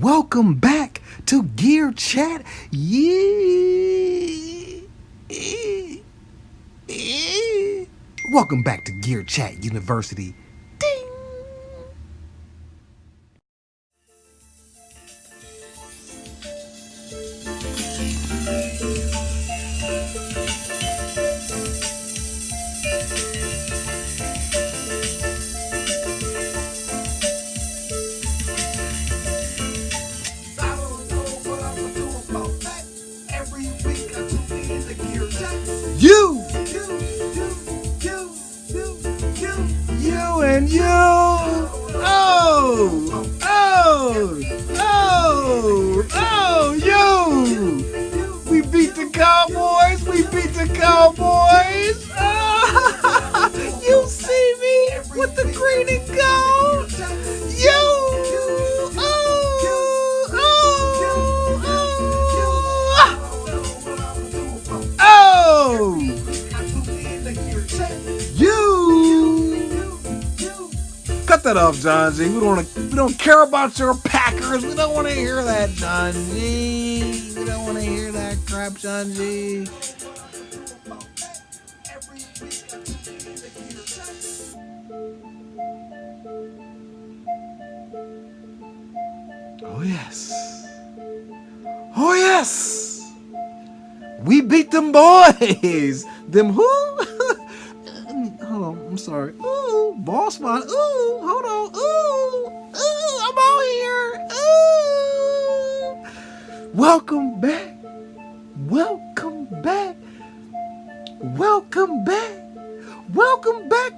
Welcome back to Gear Chat. Welcome back to Gear Chat University. Ding. You and you. You. We beat the Cowboys. You see me with the green and gold. Cut that off, John G. We don't care about your Packers. We don't want to hear that, John G. We don't want to hear that crap, John G. Oh yes. We beat them boys. Them who? Hold on, I'm sorry. Ooh, ball spot. Ooh, hold on. Ooh, I'm out here. Ooh. Welcome back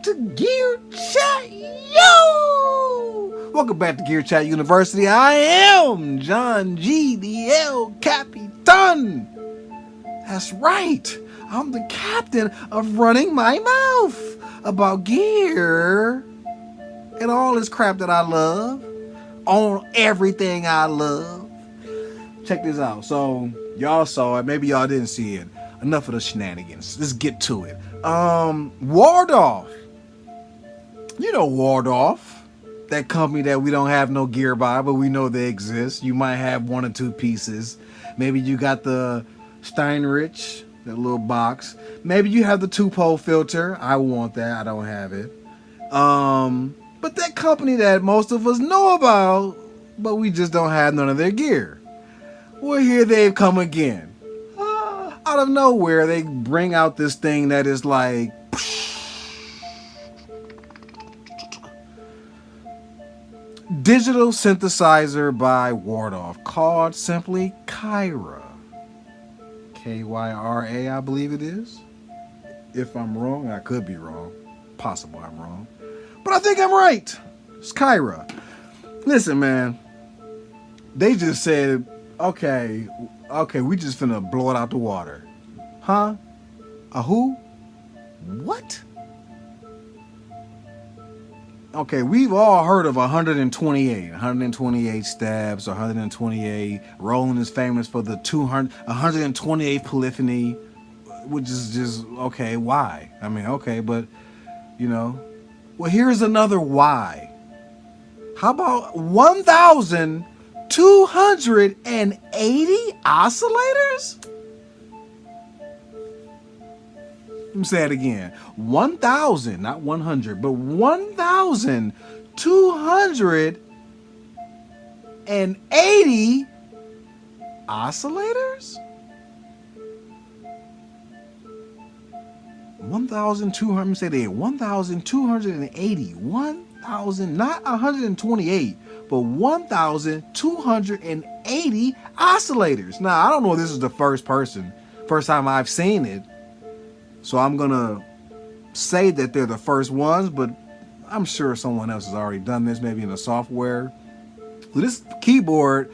to Gear Chat. Yo! Welcome back to Gear Chat University. I am John G, the El Capitan. That's right. I'm the captain of running my mouth about gear and all this crap that I love, on everything I love. Check this out. So y'all saw it. Maybe y'all didn't see it. Enough of the shenanigans. Let's get to it. Waldorf. You know Waldorf. That company that we don't have no gear by, but we know they exist. You might have one or two pieces. Maybe you got the Steinrich, that little box. Maybe you have the 2-pole filter. I want that. I don't have it. But that company that most of us know about, but we just don't have none of their gear. Well, here they've come again. Out of nowhere, they bring out this thing that is like digital synthesizer by Waldorf called simply Kyra. Kyra, I believe it is. If I'm wrong, I could be wrong. Possible I'm wrong. But I think I'm right. It's Kyra. Listen, man. They just said, okay, we just finna blow it out the water. Huh? A who? What? Okay, we've all heard of 128 stabs, 128. Roland is famous for the 128th polyphony, which is just, okay, why? I mean, okay, but, you know. Well, here's another why. How about 1,280 oscillators? Let me say it again. 1,000, not 100, but 1,280 oscillators? 1,200, let me say that again. 1,280. 1,000, not 128, but 1,280 oscillators. Now, I don't know if this is the first time I've seen it. So I'm going to say that they're the first ones, but I'm sure someone else has already done this, maybe in the software. So this keyboard,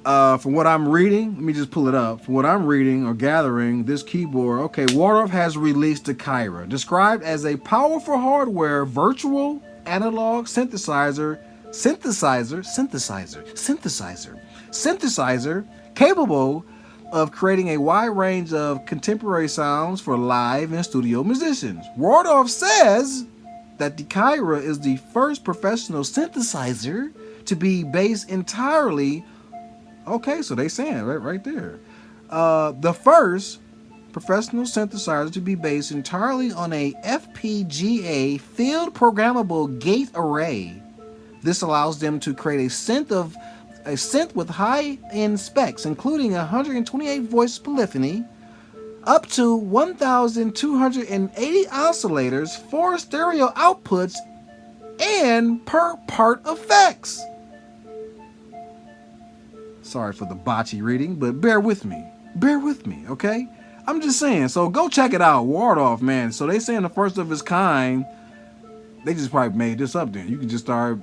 from what I'm reading, let me just pull it up. From what I'm reading or gathering, this keyboard, okay, Waldorf has released the Kyra, described as a powerful hardware virtual analog synthesizer, capable of creating a wide range of contemporary sounds for live and studio musicians. Waldorf says that the Kyra is the first professional synthesizer to be based entirely Okay, so they saying it right there. The first professional synthesizer to be based entirely on a FPGA field programmable gate array. This allows them to create a synth with high-end specs, including 128 voice polyphony, up to 1,280 oscillators, 4 stereo outputs, and per part effects. Sorry for the botchy reading, but bear with me. Bear with me, okay? I'm just saying, so go check it out. Wardoff, man. So they saying the first of its kind. They just probably made this up then. You can just start,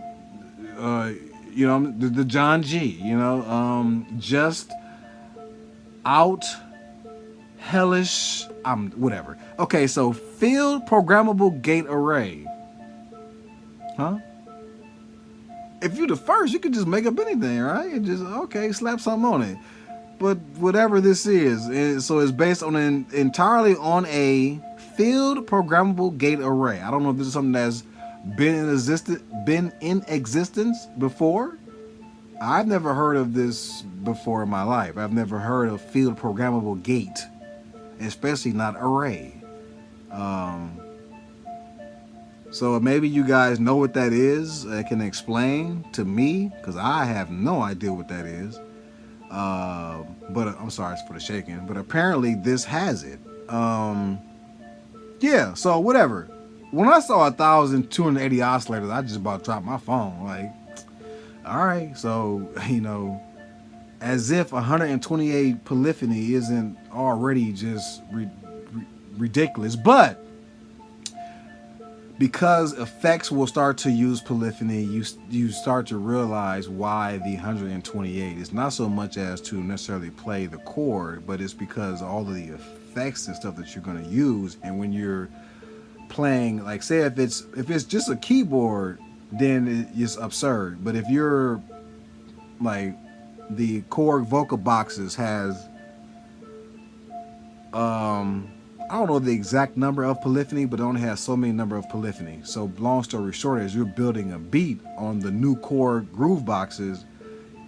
the John G, just out hellish, whatever. Okay, so field programmable gate array. Huh? If you're the first, you could just make up anything, right? And just, okay, slap something on it. But whatever this is, so it's based on entirely on a field programmable gate array. I don't know if this is something that's been in existence before. I've never heard of this before in my life. I've never heard of field programmable gate, especially not array. So maybe you guys know what that is. Can explain to me, because I have no idea what that is. But I'm sorry for the shaking. But apparently this has it. Yeah. So whatever. When I saw 1,280 oscillators, I just about dropped my phone. Like, all right. So as if 128 polyphony isn't already just ridiculous, but because effects will start to use polyphony, you start to realize why the 128 is not so much as to necessarily play the chord, but it's because all of the effects and stuff that you're going to use. And when you're playing, like, say if it's just a keyboard, then it's absurd. But if you're like the Korg vocal boxes has I don't know the exact number of polyphony, but it only has so many number of polyphony. So long story short, as you're building a beat on the new Korg groove boxes,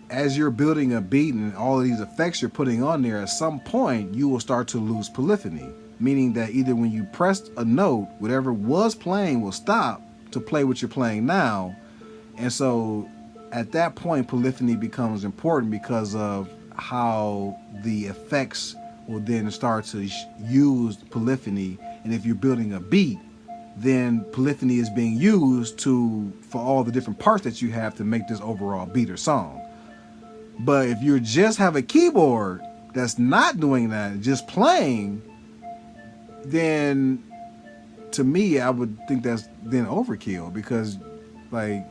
as you're building a beat and all of these effects you're putting on there, at some point you will start to lose polyphony, meaning that either when you pressed a note, whatever was playing will stop to play what you're playing now. And so at that point, polyphony becomes important because of how the effects will then start to use polyphony. And if you're building a beat, then polyphony is being used for all the different parts that you have to make this overall beat or song. But if you just have a keyboard that's not doing that, just playing, then to me, I would think that's then overkill, because like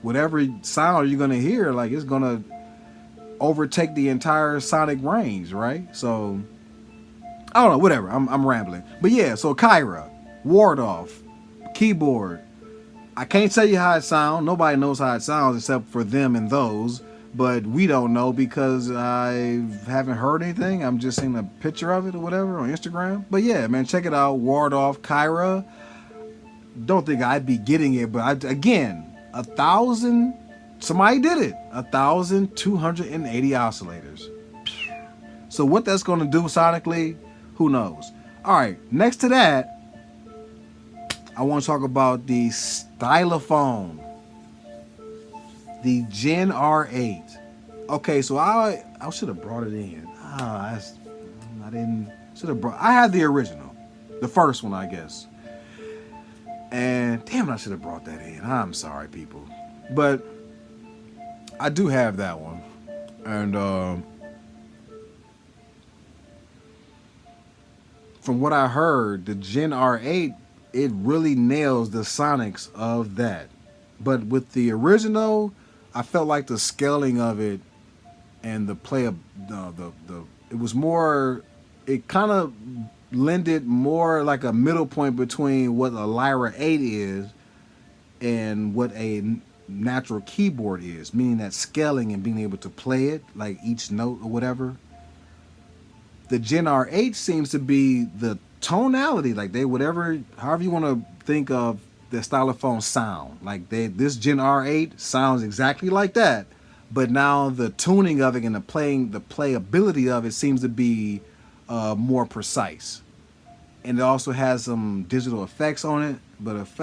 whatever sound you're gonna hear, like it's gonna overtake the entire sonic range, right? So I don't know, whatever. I'm rambling, but yeah. So Kyra, Wardoff, keyboard. I can't tell you how it sounds. Nobody knows how it sounds except for them and those. But we don't know because I haven't heard anything. I'm just seeing a picture of it or whatever on Instagram. But yeah, man, check it out. Wardoff, Kyra. Don't think I'd be getting it, but again, 1,000. Somebody did it. 1,280 oscillators. So what that's going to do sonically, who knows? All right, next to that, I want to talk about the Stylophone, the Gen R8. Okay, so I should have brought it in. I didn't. Should have brought. I had the original, the first one, I guess. And damn, I should have brought that in. I'm sorry, people, but I do have that one, and from what I heard, the Gen R8, it really nails the sonics of that. But with the original, I felt like the scaling of it and the play of it was more. It kind of lended more like a middle point between what a Lyra 8 is and what a natural keyboard is, meaning that scaling and being able to play it like each note or whatever. The Gen R8 seems to be the tonality, like however you want to think of the Stylophone sound, like this Gen R8 sounds exactly like that, but now the tuning of it and the playability of it seems to be more precise. And it also has some digital effects on it. But of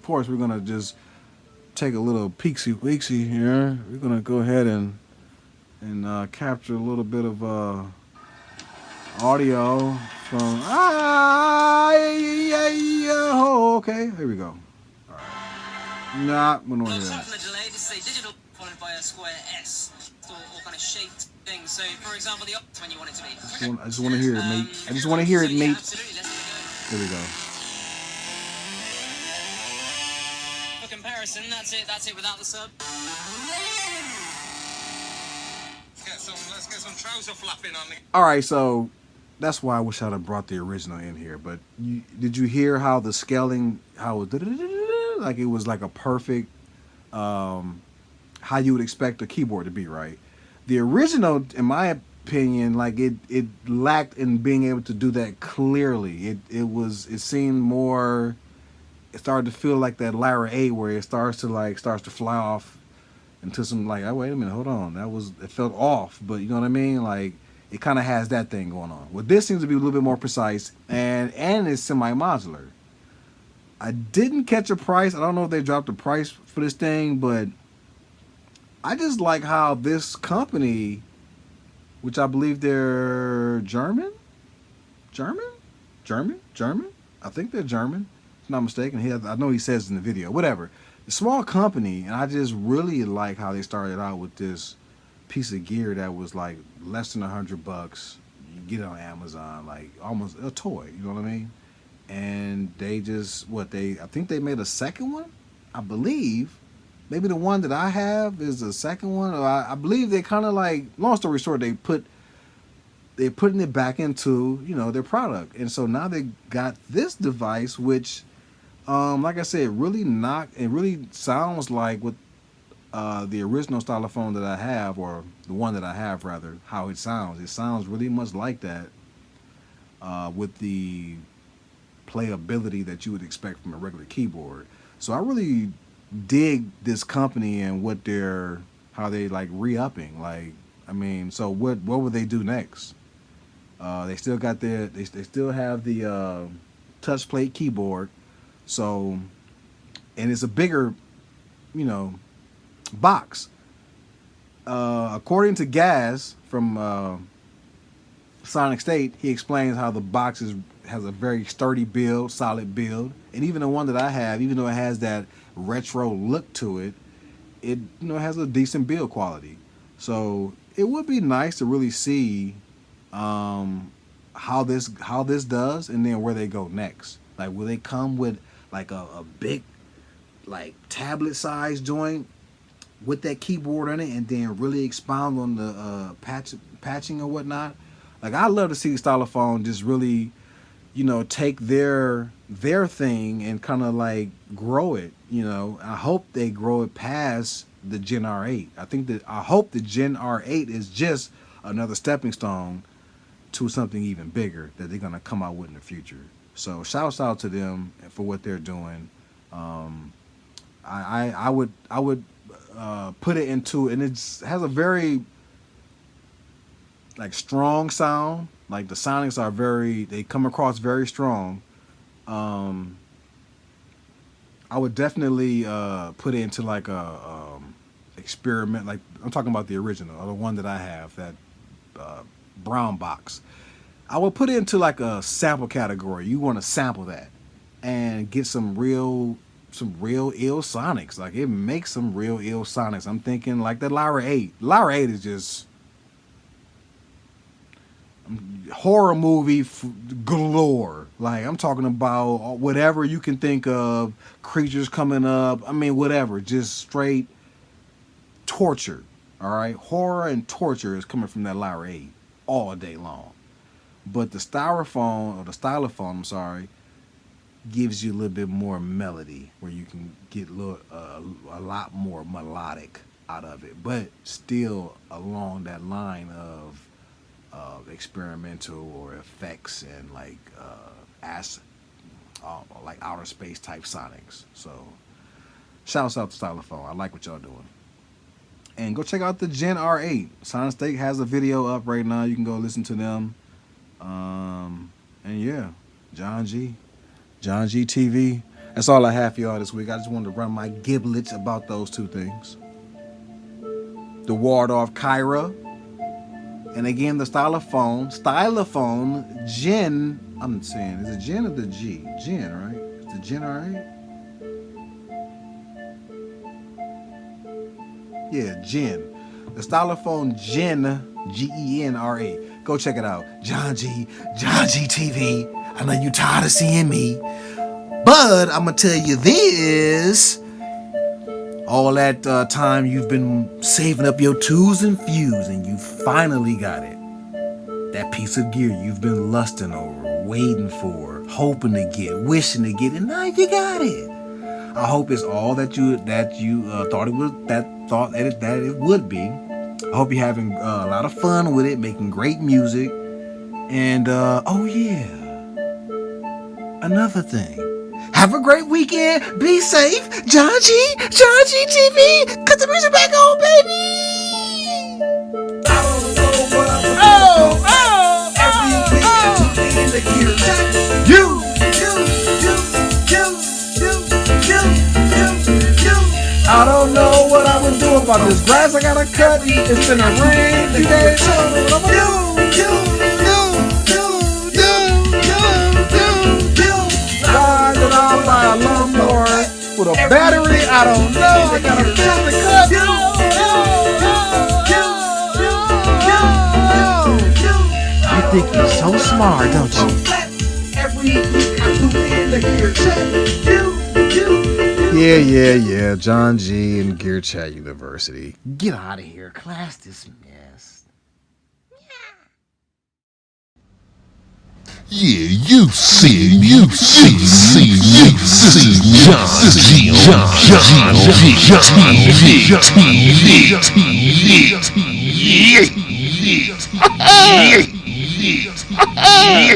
course, we're gonna just take a little peeksy weeksy here. We're gonna go ahead and capture a little bit of audio from oh, okay, here we go. All right. Nah, we don't hear that. Delay, this is a digital followed by a square S or kind of shaped thing. So, for example, the opposite when you want it to be. I just want to hear it, mate. I just want to hear it, mate. Absolutely, let's Here we go. For comparison, that's it without the sub. Let's get some trouser flapping on the. All right, so that's why I wish I'd have brought the original in here. But did you hear how the scaling, how it like it was like a perfect, how you would expect a keyboard to be, right? The original, in my opinion, like it lacked in being able to do that clearly. It seemed more. It started to feel like that Lyra 8 where it starts to fly off into some like, oh, wait a minute, hold on, it felt off, but you know what I mean, like it kind of has that thing going on. Well, this seems to be a little bit more precise and it's semi-modular. I didn't catch a price. I don't know if they dropped the price for this thing, but I just like how this company, which I believe they're German. I think they're German. If I'm not mistaken. I know he says in the video. Whatever. A small company, and I just really like how they started out with this piece of gear that was like less than $100. You get it on Amazon, like almost a toy. You know what I mean? And they just I think they made a second one. I believe maybe the one that I have is the second one. Or I believe they kind of like, long story short, they're putting it back into their product, and so now they got this device, which, like I said, it really sounds like what the original Stylophone that I have, or the one that I have rather, how it sounds. It sounds really much like that, with the playability that you would expect from a regular keyboard. So I really dig this company and how they like re-upping. Like, I mean, so what would they do next? They still got they still have the touch plate keyboard. So, and it's a bigger, box. According to Gaz from Sonic State, he explains how the box has a very sturdy build, solid build, and even the one that I have, even though it has that retro look to it, it has a decent build quality. So it would be nice to really see how this does, and then where they go next. Like, will they come with like a big like tablet size joint with that keyboard on it, and then really expound on the patching or whatnot? Like, I'd love to see Stylophone just really, take their thing and kind of like grow it. I hope they grow it past the Gen R8. I hope the Gen R8 is just another stepping stone to something even bigger that they're gonna come out with in the future. So shouts out to them for what they're doing. I would put it into, and it has a very like strong sound. Like, the sonics they come across very strong. I would definitely put it into like a experiment. Like, I'm talking about the original, or the one that I have, that brown box. I would put it into like a sample category. You want to sample that and get some real ill sonics. Like, it makes some real ill sonics. I'm thinking like the Lyra 8. Lyra 8 is just horror movie galore. Like, I'm talking about whatever you can think of, creatures coming up. I mean, whatever, just straight torture. All right, horror and torture is coming from that Lyra 8 all day long. But the Stylophone, I'm sorry, gives you a little bit more melody, where you can get a lot more melodic out of it, but still along that line of experimental or effects and like like outer space type sonics. So shouts out to Stylophone. I like what y'all doing. And go check out the Gen R8. Sonic State has a video up right now. You can go listen to them. And yeah, John G TV. That's all I have for y'all this week. I just wanted to run my giblets about those two things. The Ward-Off Kyra. And again, the Stylophone Gen. I'm saying, is it Gen or the G? Gen, right? Is the Gen R8? Yeah, Gen. The Stylophone Gen, GEN-R8. Go check it out. John G TV. I know you tired of seeing me, but I'm going to tell you this. All that time you've been saving up your twos and fews, and you finally got it. That piece of gear you've been lusting over, waiting for, hoping to get, wishing to get, and now you got it. I hope it's all that you thought it was, that it would be. I hope you're having a lot of fun with it, making great music, and oh yeah, another thing. Have a great weekend. Be safe. John G TV. Cut the music back on, baby. I don't know what I'm I don't know what I would do about this grass I gotta cut. It's been a rain today. By a lawnmower with a battery, I don't know. I gotta fill the cut. You think you're so smart, don't you? Yeah. John G and Gear Chat University. Get out of here. Class dismissed. Yeah, you see, John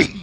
G.